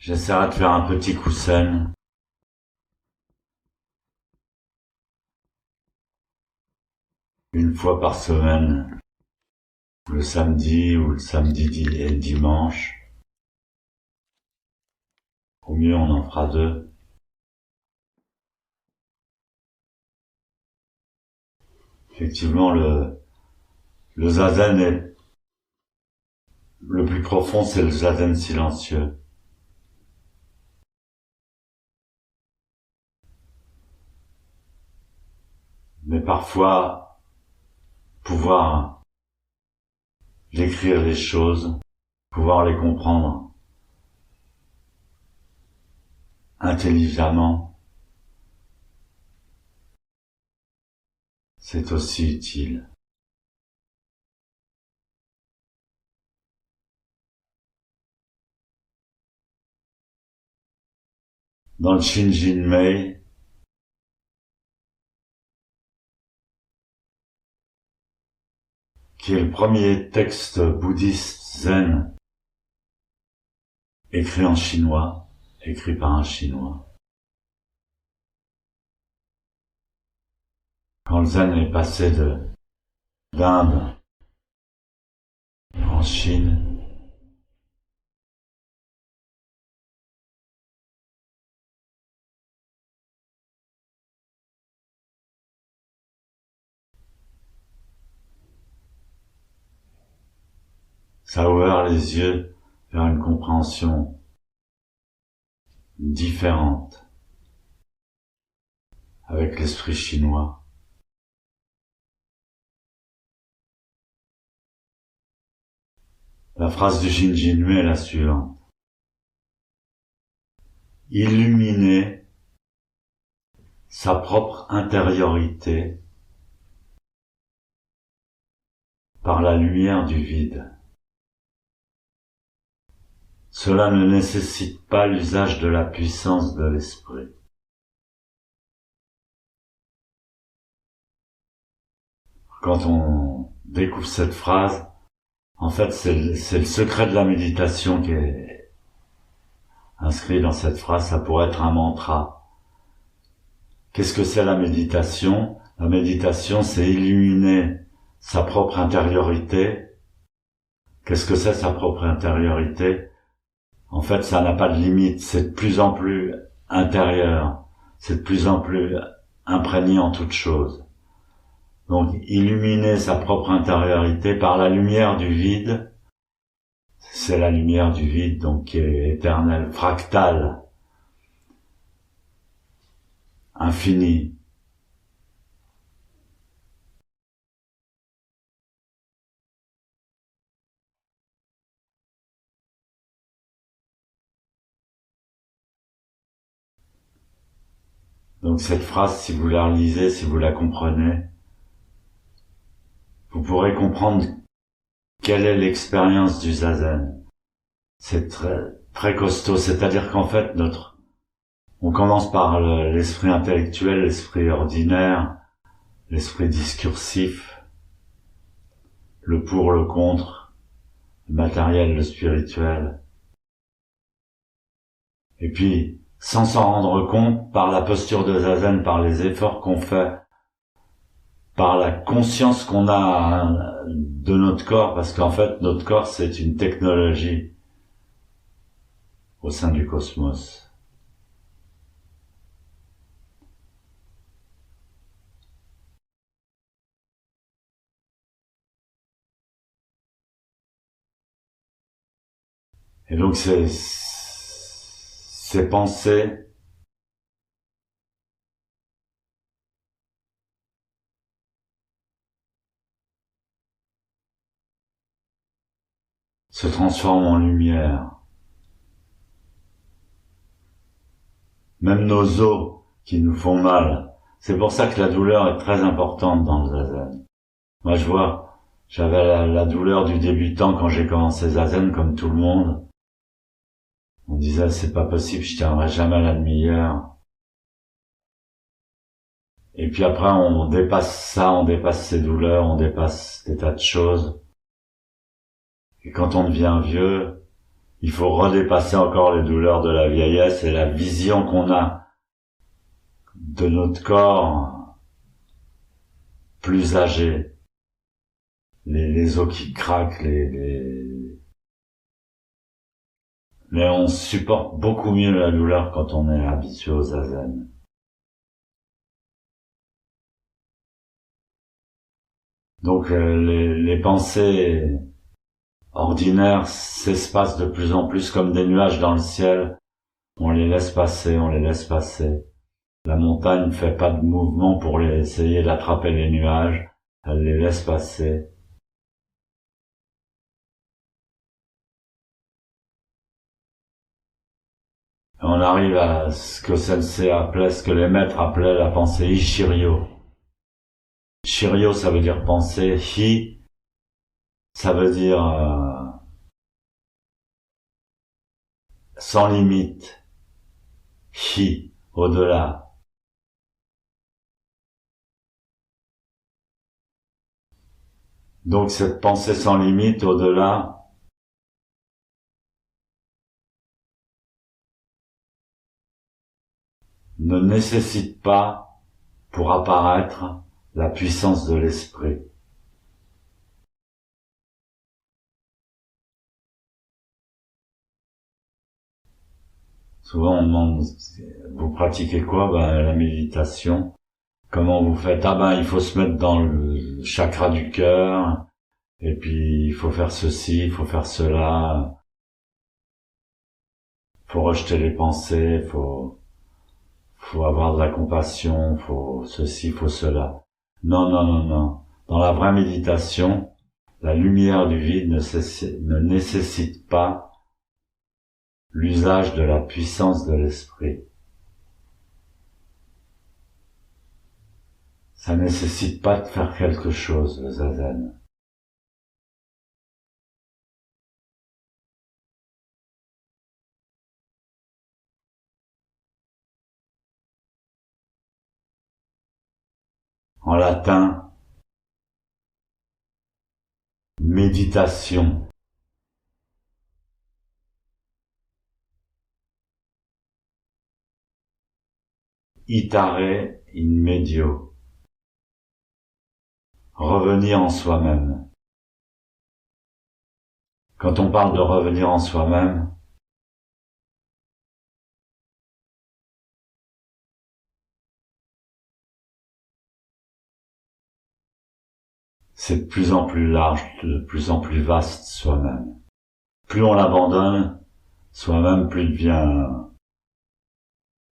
J'essaierai de faire un petit coussin une fois par semaine, le samedi ou le samedi et dimanche. Au mieux, on en fera 2. Effectivement, le zazen est le plus profond, c'est le zazen silencieux. Mais parfois, pouvoir décrire les choses, pouvoir les comprendre intelligemment, c'est aussi utile. Dans le Shinjinmei, qui est le premier texte bouddhiste zen écrit en chinois, écrit par un chinois. Quand le zen est passé d'Inde en Chine, ça a ouvert les yeux vers une compréhension différente avec l'esprit chinois. La phrase du Shinjinmei est la suivante. Illuminer sa propre intériorité par la lumière du vide. Cela ne nécessite pas l'usage de la puissance de l'esprit. Quand on découvre cette phrase, en fait, c'est le secret de la méditation qui est inscrit dans cette phrase. Ça pourrait être un mantra. Qu'est-ce que c'est la méditation? La méditation, c'est illuminer sa propre intériorité. Qu'est-ce que c'est sa propre intériorité? En fait, ça n'a pas de limite. C'est de plus en plus intérieur. C'est de plus en plus imprégné en toute chose. Donc, illuminer sa propre intériorité par la lumière du vide, c'est la lumière du vide, donc qui est éternelle, fractale, infinie. Donc cette phrase, si vous la relisez, si vous la comprenez, vous pourrez comprendre quelle est l'expérience du zazen. C'est très, très costaud, c'est-à-dire qu'en fait, on commence par l'esprit intellectuel, l'esprit ordinaire, l'esprit discursif, le pour, le contre, le matériel, le spirituel. Et puis, sans s'en rendre compte, par la posture de zazen, par les efforts qu'on fait, par la conscience qu'on a de notre corps, parce qu'en fait, notre corps, c'est une technologie au sein du cosmos. Et donc, ces pensées se transforment en lumière. Même nos os qui nous font mal. C'est pour ça que la douleur est très importante dans le zazen. Moi, j'avais la douleur du débutant quand j'ai commencé zazen, comme tout le monde. On disait, c'est pas possible, je tiendrai jamais la demi-heure. Et puis après, on dépasse ça, on dépasse ces douleurs, on dépasse des tas de choses. Et quand on devient vieux, Il faut redépasser encore les douleurs de la vieillesse et la vision qu'on a de notre corps plus âgé. Les os qui craquent, mais on supporte beaucoup mieux la douleur quand on est habitué au zazen. Donc les pensées ordinaires s'espacent de plus en plus comme des nuages dans le ciel. On les laisse passer, on les laisse passer. La montagne ne fait pas de mouvement pour essayer d'attraper les nuages. Elle les laisse passer. Et on arrive à ce que Sensei appelait, ce que les maîtres appelaient la pensée Ishiryo. Shiryo, ça veut dire pensée. Hi, ça veut dire sans limite. Hi, au-delà. Donc cette pensée sans limite, au-delà, ne nécessite pas, pour apparaître, la puissance de l'esprit. Souvent on demande, vous pratiquez quoi? La méditation. Comment vous faites? Il faut se mettre dans le chakra du cœur, et puis il faut faire ceci, il faut faire cela, faut rejeter les pensées, faut avoir de la compassion, faut ceci, faut cela. Non, non, non, non. Dans la vraie méditation, la lumière du vide ne nécessite pas l'usage de la puissance de l'esprit. Ça nécessite pas de faire quelque chose, le zazen. En latin, méditation. Itare in medio. Revenir en soi-même. Quand on parle de revenir en soi-même, c'est de plus en plus large, de plus en plus vaste soi-même. Plus on l'abandonne, soi-même, plus il devient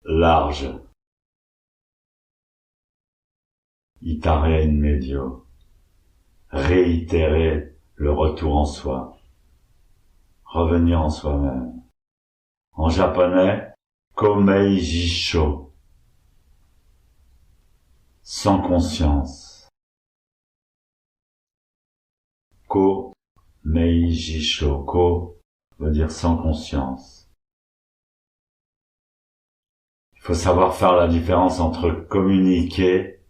large. Itare in medio. Réitérer le retour en soi. Revenir en soi-même. En japonais, komei jisho. Sans conscience. Ko meijisho. Ko veut dire sans conscience. Il faut savoir faire la différence entre communiquer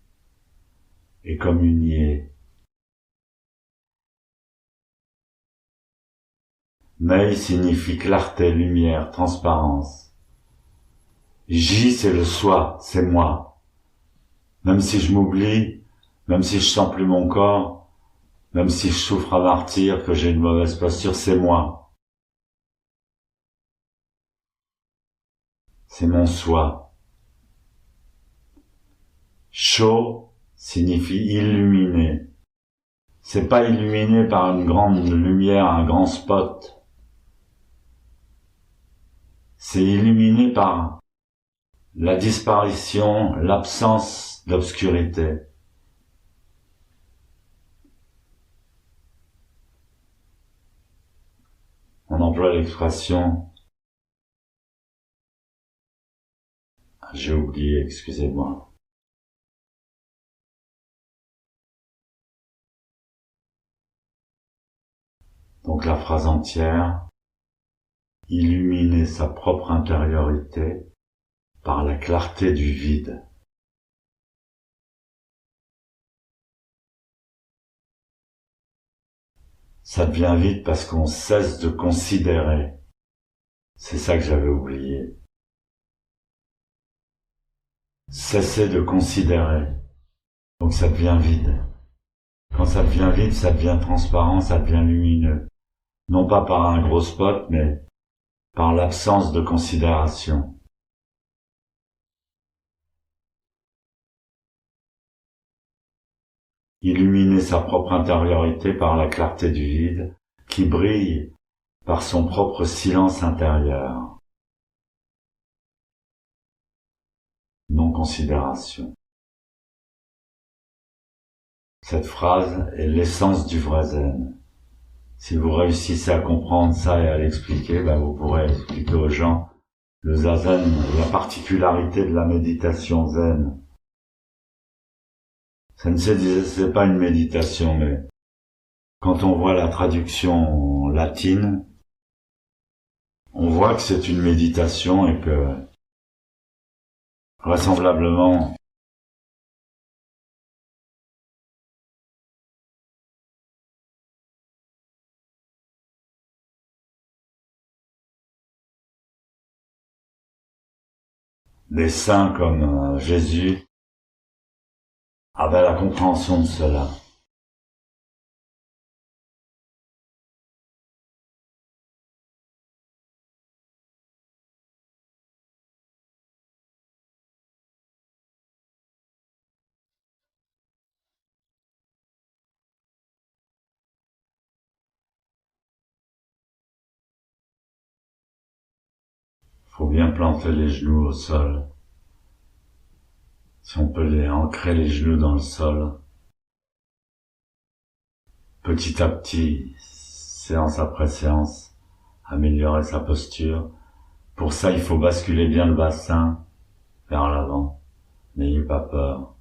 et communier. Mei signifie clarté, lumière, transparence. J, c'est le soi, c'est moi. Même si je m'oublie, même si je sens plus mon corps, même si je souffre à martyr, que j'ai une mauvaise posture, c'est moi. C'est mon soi. Sho signifie illuminé. C'est pas illuminé par une grande lumière, un grand spot. C'est illuminé par la disparition, l'absence d'obscurité. On emploie l'expression, j'ai oublié, excusez-moi. Donc la phrase entière, illuminer sa propre intériorité par la clarté du vide. Ça devient vide parce qu'on cesse de considérer. C'est ça que j'avais oublié. Cesser de considérer. Donc ça devient vide. Quand ça devient vide, ça devient transparent, ça devient lumineux. Non pas par un gros spot, mais par l'absence de considération. Illuminer sa propre intériorité par la clarté du vide, qui brille par son propre silence intérieur. Non-considération. Cette phrase est l'essence du vrai zen. Si vous réussissez à comprendre ça et à l'expliquer, vous pourrez expliquer aux gens le zazen, la particularité de la méditation zen. C'est pas une méditation, mais quand on voit la traduction latine, on voit que c'est une méditation et que, vraisemblablement, des saints comme Jésus avaient la compréhension de cela. Faut bien planter les genoux au sol. Si on peut ancrer les genoux dans le sol, petit à petit, séance après séance, améliorer sa posture. Pour ça, il faut basculer bien le bassin vers l'avant. N'ayez pas peur.